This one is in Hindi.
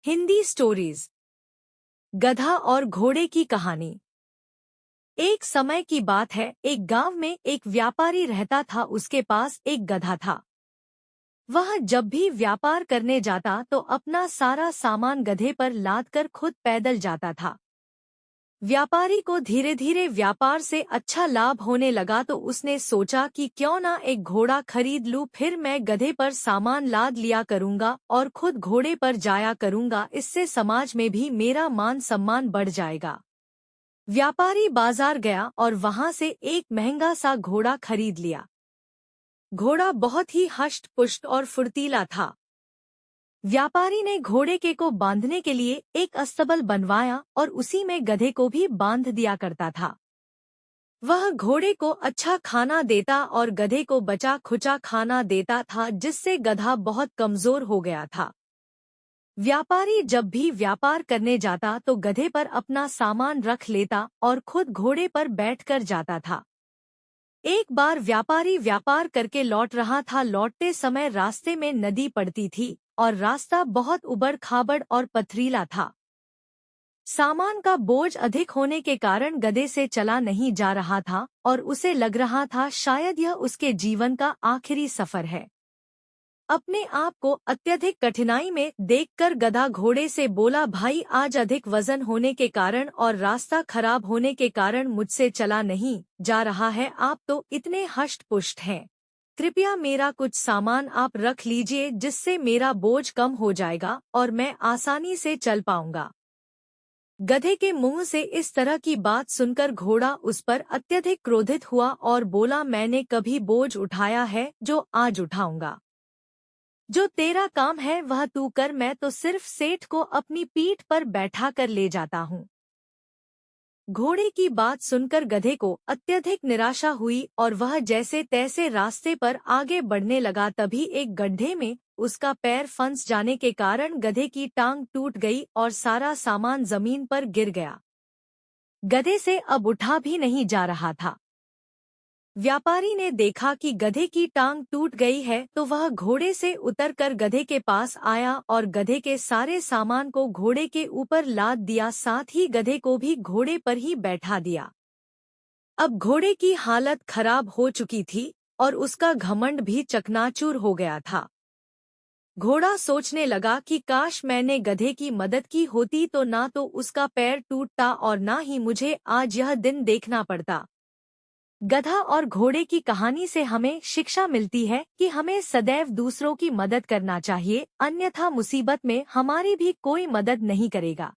हिंदी स्टोरीज। गधा और घोड़े की कहानी। एक समय की बात है, एक गांव में एक व्यापारी रहता था। उसके पास एक गधा था। वह जब भी व्यापार करने जाता तो अपना सारा सामान गधे पर लादकर खुद पैदल जाता था। व्यापारी को धीरे धीरे व्यापार से अच्छा लाभ होने लगा तो उसने सोचा कि क्यों ना एक घोड़ा खरीद लूं। फिर मैं गधे पर सामान लाद लिया करूंगा और खुद घोड़े पर जाया करूंगा। इससे समाज में भी मेरा मान सम्मान बढ़ जाएगा। व्यापारी बाजार गया और वहां से एक महंगा सा घोड़ा खरीद लिया। घोड़ा बहुत ही हष्ट पुष्ट और फुर्तीला था। व्यापारी ने घोड़े के को बांधने के लिए एक अस्तबल बनवाया और उसी में गधे को भी बांध दिया करता था। वह घोड़े को अच्छा खाना देता और गधे को बचा खुचा खाना देता था, जिससे गधा बहुत कमजोर हो गया था। व्यापारी जब भी व्यापार करने जाता तो गधे पर अपना सामान रख लेता और खुद घोड़े पर बैठकर जाता था। एक बार व्यापारी व्यापार करके लौट रहा था। लौटते समय रास्ते में नदी पड़ती थी और रास्ता बहुत उबड़-खाबड़ और पथरीला था। सामान का बोझ अधिक होने के कारण गधे से चला नहीं जा रहा था और उसे लग रहा था शायद यह उसके जीवन का आखिरी सफर है। अपने आप को अत्यधिक कठिनाई में देखकर गधा घोड़े से बोला, भाई, आज अधिक वजन होने के कारण और रास्ता खराब होने के कारण मुझसे चला नहीं जा रहा है। आप तो इतने हष्ट-पुष्ट हैं। कृपया मेरा कुछ सामान आप रख लीजिए, जिससे मेरा बोझ कम हो जाएगा और मैं आसानी से चल पाऊंगा। गधे के मुंह से इस तरह की बात सुनकर घोड़ा उस पर अत्यधिक क्रोधित हुआ और बोला, मैंने कभी बोझ उठाया है जो आज उठाऊंगा। जो तेरा काम है वह तू कर, मैं तो सिर्फ सेठ को अपनी पीठ पर बैठा कर ले जाता हूँ। घोड़े की बात सुनकर गधे को अत्यधिक निराशा हुई और वह जैसे तैसे रास्ते पर आगे बढ़ने लगा। तभी एक गड्ढे में उसका पैर फंस जाने के कारण गधे की टांग टूट गई और सारा सामान जमीन पर गिर गया। गधे से अब उठा भी नहीं जा रहा था। व्यापारी ने देखा कि गधे की टांग टूट गई है तो वह घोड़े से उतरकर गधे के पास आया और गधे के सारे सामान को घोड़े के ऊपर लाद दिया, साथ ही गधे को भी घोड़े पर ही बैठा दिया। अब घोड़े की हालत खराब हो चुकी थी और उसका घमंड भी चकनाचूर हो गया था। घोड़ा सोचने लगा कि काश मैंने गधे की मदद की होती तो ना तो उसका पैर टूटता और ना ही मुझे आज यह दिन देखना पड़ता। गधा और घोड़े की कहानी से हमें शिक्षा मिलती है कि हमें सदैव दूसरों की मदद करना चाहिए, अन्यथा मुसीबत में हमारी भी कोई मदद नहीं करेगा।